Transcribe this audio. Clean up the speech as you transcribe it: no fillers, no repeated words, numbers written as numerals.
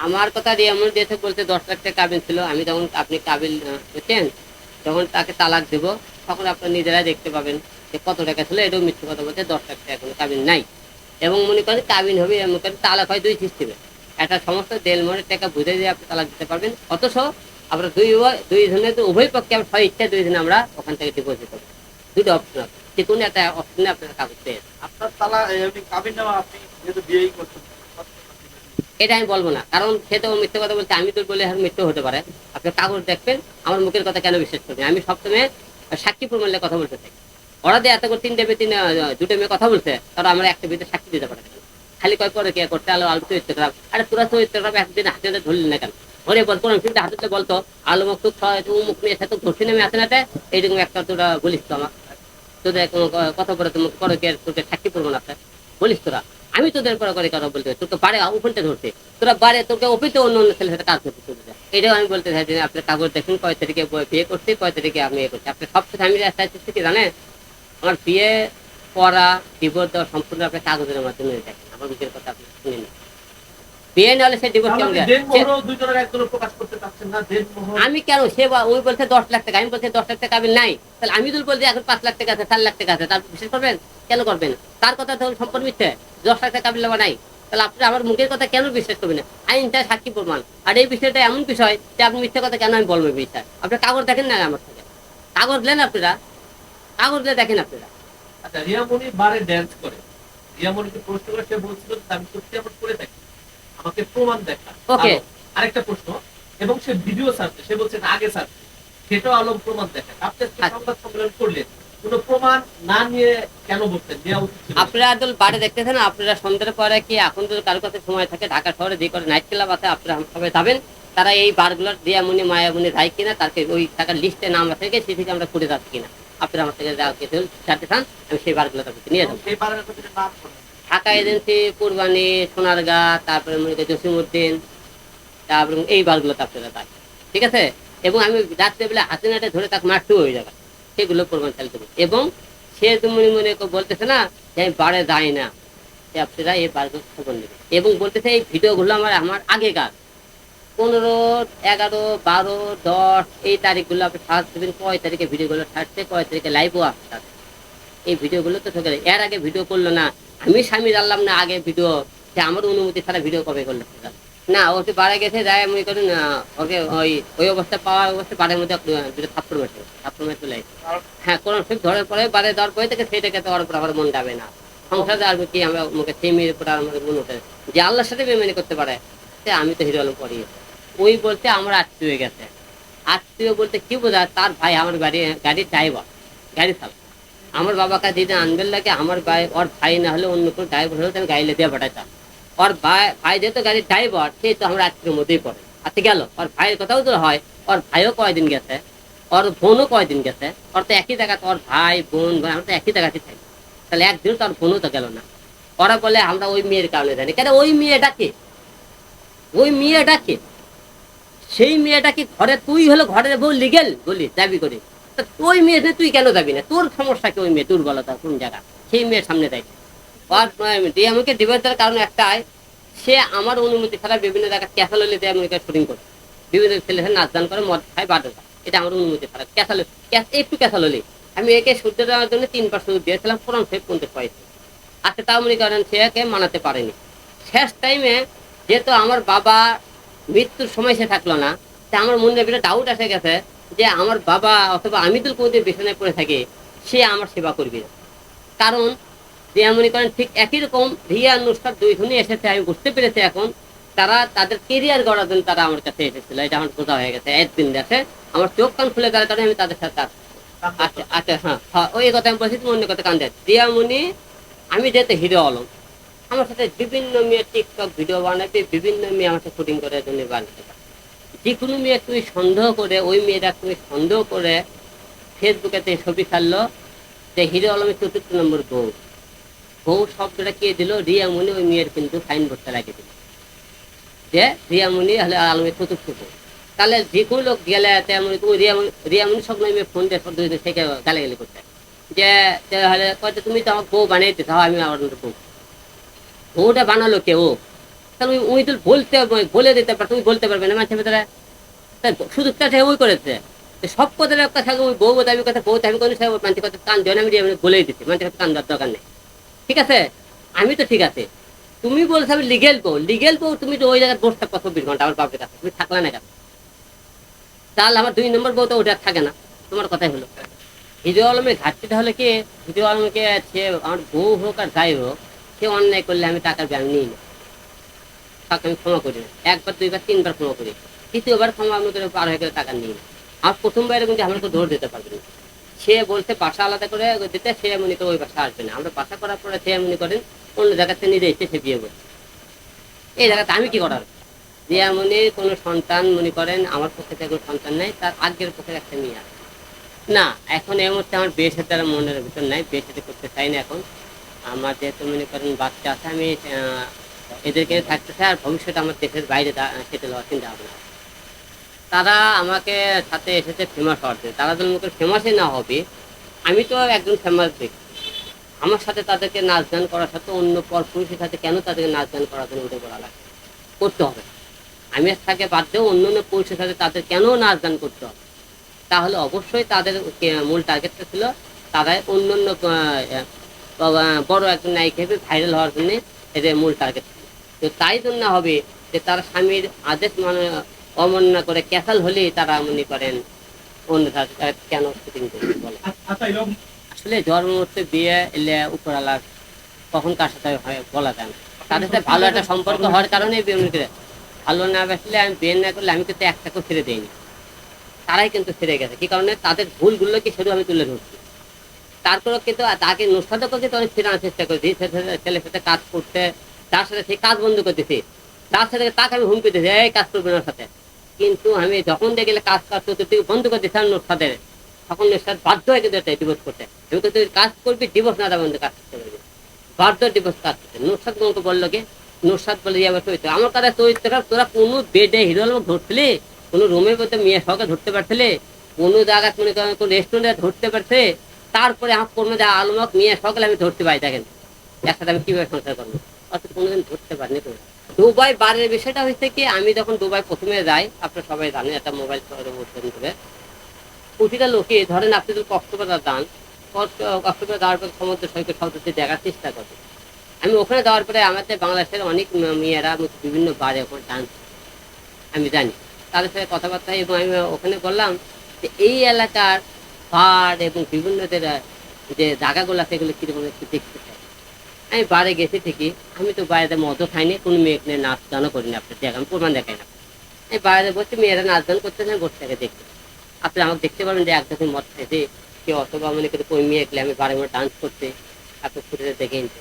আমার কথা দিয়ে এমন দিয়েছে, বলতে 10 লাখ টাকা কাবিন ছিল। আমি তখন, আপনি কাবিল বুঝছেন, যখন তাকে তালাক দেব তখন আপনারা নিজেরাই দেখতে পাবেন যে কত টাকা ছিল। এটাও মিথ্যে কথা বলছে, 10 লাখ টাকা কোনো কাবিন নাই। এবং মনে করেন কাবিন হবে, এমন করেন তালাক হয় দুই সিস্টেমে। একটা সমস্ত দেড় টাকা বুঝে দিয়ে আপনি তালাক দিতে পারবেন, অথচ আমরা দুই জনের তো উভয় পক্ষে আমরা হয় ইচ্ছা দুই জনে আমরা ওখান থেকে ডিভোর্স দিতে পারবো। দুটো অপশন আছে, যে কোনো একটা অপশনে আপনার কাগজ পেয়েছে। আপনার তালা এমনি কাবিন নামা আপনি যেহেতু বিয়েই করছেন, এটা আমি বলবো না, কারণ সে তো মিথ্যে কথা বলছে, আমি তো বলে আর মিথ্যে হতে পারে। আপনি কাগজ দেখবেন, আমার মুখের কথা কেন বিশ্বাস করবেন? আমি সবসময় সাক্ষী প্রমাণের কথা বলতে চাই। ওরা দিয়ে এত করে তিনটে মেয়ে, দুটো মেয়ে কথা বলছে, তারা আমরা একটা বিয়েতে সাক্ষী দিতে পারে না। খালি কয় পরে কে করতে আলো আলো চরিত্র খারাপ। আরে তোরা চরিত্র খারাপ, একদিন হাতে ধরলি না কেন? ওরে বল কোন ফিল্মটা হাতে বলতো, আলো মুখ টুক মুখ নিয়ে তো ধরছি নেমে আসে না, এইরকম একটা তোরা বলিস তো আমার। তোদের কোনো কথা বলে তুমি করো কে, তোকে সাক্ষী প্রমাণ আছে বলিস তোরা? আমি তোদের পরে করে কথা বলতে, তোকে বাড়ে উপনটা ধরতে, তোরা বাড়ে তোকে অপিতে অন্য অন্য ছেলের সাথে কাজ করতে চলে যায়। এটাও আমি বলতে চাই যে আপনার কাগজ দেখুন, কয় তারিখে বিয়ে করছি, কয় তারিখে আমি ইয়ে করছি। আপনার সবচেয়ে আমি চাইছি কি জানেন, আমার বিয়ে করা, ডিভোর্স দেওয়া সম্পূর্ণ আপনার কাগজের মাধ্যমে দেখেন। আমার নিজের কথা আপনি শুনে নিন। বিয়ে না হলে সে ডিভোর্স কেমন যায়? প্রকাশ করতে চাচ্ছেন না দেন মোহর? আমি কেন, সে ওই বলছে 10 লাখ টাকা, আমি বলছি 10 লাখ টাকা আমি নাই। তাহলে আমি যদি বলছি এখন 5 লাখ টাকা আছে, 4 লাখ টাকা আছে, তার বিশ্বাস করবেন? কেন করবেন? তার কথা তো সম্পূর্ণ মিথ্যে। 10 লাখ টাকা কাবিল নাই, তাহলে আপনি আমার মুখের কথা কেন বিশ্বাস করবেন? আইনটা সাক্ষী প্রমাণ। আর এই বিষয়টা এমন বিষয় যে আপনি মিথ্যে কথা কেন আমি বলবো বিষয়? আপনি কাগজ দেখেন না আমার থেকে? কাগজ নেন আপনারা, কাগজ দেখেন আপনারা। আচ্ছা, রিয়ামণি বারে ড্যান্স করে, রিয়ামণিকে প্রশ্ন করে সে বলছিল যে আমি সত্যি এমন করে থাকি, আমাকে প্রমাণ দেখা। ওকে, আরেকটা প্রশ্ন, এবং সে ভিডিও ছাড়ছে, সে বলছে আগে ছাড়ছে, সেটাও আলম প্রমাণ দেখা। আপনি আজকে সংবাদ সম্মেলন করলেন, কোন প্রমাণ না নিয়ে কেন বলছেন? দেওয়া উচিত ছিল। আপনারা তো বাড়ি দেখতেছেন, আপনারা সন্ধ্যার পরে কি এখন যদি কারোর কাছে সময় থাকে, ঢাকা শহরে যে করে নাইট ক্লাব আছে, আপনারা সবাই যাবেন। তারা এই বারগুলোর দিয়ামনি মায়ামনি যায় কিনা, তাকে ওই টাকার লিস্টে নাম আছে কি, সেই থেকে আমরা করে যাচ্ছি কিনা, আপনারা আমার থেকে জানতে চান, আমি সেই বারগুলো তাদেরকে নিয়ে যাবো। সেই বারের মধ্যে নাম করবেন। ঢাকা এজেন্সি, কুরবানি, সোনারগাঁ, তারপরে মনে করি জসিমউদ্দিন, তারপরে এই বারগুলোতে আপনারা যায়, ঠিক আছে? এবং আমি রাত্রেবেলা হাতে নাটে ধরে তাকে মারতে হয়ে যাবে, সেগুলো প্রমাণ চালিত করবো। এবং সে তুমি মনে বলতেছে না যে আমি বারে যাই না, আপনারা এই বারগুলো খবর নেবেন। এবং বলতেছে এই ভিডিওগুলো আমার আমার আগেকার 15, 11, 12, 10 এই তারিখগুলো আপনি সার্চ দেবেন, কয় তারিখে ভিডিওগুলো ছাড়ছে, কয় তারিখে লাইভও আসছে। এই ভিডিওগুলো তো ঠকে, এর আগে ভিডিও করলো না, আমি স্বামী জানলাম না আগে ভিডিও, যে আমার অনুমতি ছাড়া ভিডিও কবে করলো না? ওকে বাড়ে গেছে যায়, মনে করেন ওকে ওই ওই অবস্থা পাওয়া অবস্থায় বাড়ির মধ্যে দুটো থাপ্পড় মেরে, থাপ্পড় মেরে চলে আসে। হ্যাঁ, কোন ঠিক ধরার পরে বাড়ি দেওয়ার পরে থেকে সেটাকে তো ওর উপর আবার মন যাবে না। সংসারে আর কি আমরা মুখে সেই মেয়ের উপর আর আমাদের মন উঠে, যে আল্লাহর সাথে বেমানি করতে পারে, সে আমি তো হিরো আলম করি। ওই বলতে আমার আত্মীয় হয়ে গেছে। আত্মীয় বলতে কি বোঝায়, তার ভাই আমার গাড়ির ড্রাইভার, গাড়ি চালা। আমার বাবাকে দিদি আনবেন লাগে, আমার ভাই ওর ভাই না হলে অন্য কোনো ড্রাইভার হলে আমি গাড়ি দিয়ে পাঠাতাম। ওর ভাই যেহেতু গাড়ির ড্রাইভার, সেই তো আমরা আত্মীয় মধ্যেই পড়ে। আচ্ছা গেল, ওর ভাইয়ের কথাও তো হয়, ওর ভাইও কয়দিন গেছে, ওর বোনও কয়দিন গেছে। ওর তো একই জায়গাতে, ওর ভাই বোন আমরা তো একই জায়গাতে থাকি, তাহলে একদিন তো ওর বোনও তো গেল না। ওরা বলে আমরা ওই মেয়ের কারণে জানি কেন, ওই মেয়েটাকে, ওই মেয়েটাকে, সেই মেয়েটাকে ঘরে, তুই হলো ঘরের বউ লিগেল বলি দাবি করে, ওই মেয়েতে তুই কেন যাবি না? তোর সমস্যা কি? ওই মেয়ে দুর্বলতা কোন জায়গা? সেই মেয়ের সামনে দেয় আমাকে ডিভোর্স দেওয়ার কারণ একটাই, সে আমার অনুমতি ছাড়া বিভিন্ন জায়গায় ক্যাসাললি দিয়ে আমাকে শুটিং করে, বিভিন্ন ছেলে নাচ গান করে, মদ খায়, বাদ দেয়। এটা আমার অনুমতি ছাড়া ক্যাসাল, একটু ক্যাসাললি। আমি একে সূর্য দেওয়ার জন্য 3 বার সুযোগ দিয়েছিলাম, কোরআন শরীফ পড়তে পাইছি। আজকে তাও মনে করেন সে একে মানাতে পারেনি। শেষ টাইমে যেহেতু আমার বাবা মৃত্যুর সময় সে থাকলো না, তা আমার মনে একটা ডাউট এসে গেছে যে আমার বাবা অথবা আমি তো কোনোদিন বিছানায় পড়ে থাকি, সে আমার সেবা করবে। কারণ রিয়া মনে করেন ঠিক একই রকম রিয়া নুসরাত দুই জনই এসেছে, আমি বুঝতে পেরেছি এখন তারা তাদের কেরিয়ার গড়ার জন্য তারা আমার কাছে এসেছিল, এটা আমার বোঝা হয়ে গেছে। একদিন দেখে আমার চোখ কান খুলে গেলে কারণে আমি তাদের সাথে আচ্ছা আচ্ছা, হ্যাঁ হ্যাঁ, ওই কথা আমি বলছি, তুমি অন্য কথা কান দেয় রিয়ামণি। আমি যেহেতু হিরো আলম, আমার সাথে বিভিন্ন মেয়ে টিকটক ভিডিও বানাবে, বিভিন্ন মেয়ে আমার সাথে শুটিং করার জন্য বানাতে পারে। যে কোনো মেয়ে তুমি সন্দেহ করে, ওই মেয়েটা তুমি সন্দেহ করে ফেসবুকে ছবি ছাড়লো যে হিরো আলমের 4র্থ নম্বর বউ। বউ শব্দটা কে দিল? রিয়ামণি। ওই মেয়ের কিন্তু ফাইন ভরতে লাগিয়ে দিল যে রিয়ামণি হলে আলমের 4র্থ বউ। তাহলে যে কোনো লোক গেলে তেমন ওই রিয়ামণি সব মেয়ে ফোন দিয়ে থেকে গালাগালি করতে, যে হলে তুমি তো আমার বউ বানিয়ে দিতে, আমি আমার বউ। বউটা বানালো কে? ও তাহলে উনি তো বলে দিতে পারে, তুমি বলতে পারবে না মানুষের ভিতরে, তাই সুযোগটা সে ওই করেছে। তো সব কথার কথা ওই বউ দাবি কথা বউ দাবি করে, সে মানুষের কথা কান দেয় না, আমি বলেই দিচ্ছি মানুষের কথা কান দেওয়ার দরকার নেই। ঠিক আছে, আমি তো ঠিক আছে, তুমি বলছো আমি লিগেল বউ, তুমি তো ওই জায়গায় বসে থাকো 24 ঘন্টা আমার বাপের কাছে, তুমি থাকলা না কেন? তাহলে আমার 2 নম্বর বউ তো ওটা থাকে না। তোমার কথাই হলো হিজো আলমের ঘাটতিটা হলে কি, হিজো আলমকে সে আমার বউ হোক আর যাই হোক, সে অন্যায় করলে আমি টাকার ব্যাংক নিই না, তাকে আমি ক্ষমা করি না। 1 বার 2 বার 3 বার ক্ষমা করি, 3য় বার ক্ষমা আমি করে পার হয়ে গেলে টাকা নিই না। আর প্রথমবার কিন্তু আমার তো ধরে দিতে পারবে না। সে বলছে বাসা আলাদা করে দিতে, সে মনে করে ওই বাসা আসবে না, আমরা বাসা করার পরে সে মনে করেন অন্য জায়গাতে নিজে এসে সে বিয়ে করছে। এই জায়গাতে আমি কি করার? যে মনে কোনো সন্তান মনে করেন, আমার পক্ষে থেকে কোনো সন্তান নাই, তার আগের পক্ষে একটা মেয়ে আছে না। এখন এই মুহূর্তে আমার বিয়ে সাথে মনের ভিতর নাই, বিয়ে সাথে করতে চাই না এখন। আমার যেহেতু মনে করেন বাচ্চা আছে, আমি এদেরকে থাকতে চাই, আর ভবিষ্যতে আমার দেশের বাইরে সেটেল হওয়ার চিন্তা ভাবনা। তারা আমাকে সাথে এসেছে ফেমাস হওয়ার জন্য, তারা যদি মনে ফেমাসই না হবে, আমি তো একজন ফেমাস ব্যক্তি, আমার সাথে তাদেরকে নাচ গান করার সাথে অন্য পর পুরুষের সাথে কেন তাদেরকে নাচ গান করার জন্য উঠে পড়া লাগে, করতে হবে? আমি থাকে বাদ দিয়েও অন্য অন্য পুরুষের সাথে তাদের কেন নাচ গান করতে হবে? তাহলে অবশ্যই তাদের মূল টার্গেটটা ছিল তারাই অন্য অন্য বড় একজন নায়িকা হিসেবে ভাইরাল হওয়ার জন্য এদের মূল টার্গেট ছিল। তো তাই জন্য হবে যে তারা স্বামীর আদেশ মানে অমান্য করে ক্যাসাল হলেই তারা মনে করেন অন্য কেন শুটিং করবে বলে। আসলে জন্ম হচ্ছে বিয়ে এলে উপরালা কখন কার সাথে হয় বলা যায় না, তাদের সাথে ভালো একটা সম্পর্ক হওয়ার কারণে বিয়ে মনে করে। ভালো না বাসলে আমি বিয়ে না করলে আমি কিন্তু একটাকেও ছেড়ে দিইনি, তারাই কিন্তু ছেড়ে গেছে। কি কারণে তাদের ভুলগুলোকে শুধু আমি তুলে ধরছি। তারপরেও কিন্তু তাকে নুসরাতকে কিন্তু অনেক ফেরানোর চেষ্টা করেছি, ছেলের সাথে কাজ করতে, তার সাথে সেই কাজ বন্ধ করতেছি, তার সাথে তাকে আমি হুমকি দিয়েছি এই কাজ করবে না সাথে। কিন্তু আমি যখন দেখলে কাজ করতে বন্ধ করে দিচ্ছিলাম নুসরাতের, তখন নুসরাত বাধ্য হয়ে কিন্তু ডিভোর্স করতে। আমি কিন্তু কাজ করবি, ডিভোর্স না দেওয়া বন্ধু কাজ করতে পারবি, বাধ্য ডিভোর্স কাজ করতে। নুসরাত তোমাকে বললো কি, নুসরাত বলে আমার চরিত্র, আমার কাছে চরিত্রটা তোরা কোনো বেডে হিরো আলম ধরছিলি, কোনো রুমের মধ্যে মেয়ে সহকে ধরতে পারছিলে, কোনো জায়গায় মনে করেন কোনো রেস্টুরেন্টে ধরতে পারছে, তারপরে আমার কোনো আলমক মেয়ে সকলে আমি ধরতে পারি, দেখেন একসাথে আমি কিভাবে সংসার করবো, অর্থাৎ কোনোদিন ধরতে পারিনি। দুবাই বারের বিষয়টা হচ্ছে কি, আমি যখন দুবাই প্রথমে যাই, আপনারা সবাই জানেন একটা মোবাইল করে প্রতিটা লোকে ধরেন আপনি যদি কক্সবাজার যান, কক্সবাজার যাওয়ার পর সমুদ্র সৈকত সৌন্দর্য দেখার চেষ্টা করবে। আমি ওখানে যাওয়ার পরে আমাদের বাংলাদেশের অনেক মেয়েরা বিভিন্ন বারে ওখানে ডান্স, আমি জানি তাদের সাথে কথাবার্তা, এবং আমি ওখানে বললাম যে এই এলাকার পাহাড় এবং বিভিন্ন যে জায়গাগুলো আছে এগুলো কিরকম একটু দেখতে চাই। আমি বারে গেছি ঠিকই, আমি তো বাইরে মদও খাইনি, কোনো মেয়ে এখানে নাচ গানও করিনি, আপনার দেখ আমি প্রমাণ দেখাই না। আমি বাইরে বসে মেয়েরা নাচ গান করতেছে, আমি বসে থেকে দেখতে, আপনি আমাকে দেখতে পারবেন যে একদম মদ খেতে কেউ, অথবা মনে করি ওই মেয়ে গেলে আমি বারে ডান্স করতে, আপনি ফুটে দেখে নিতে।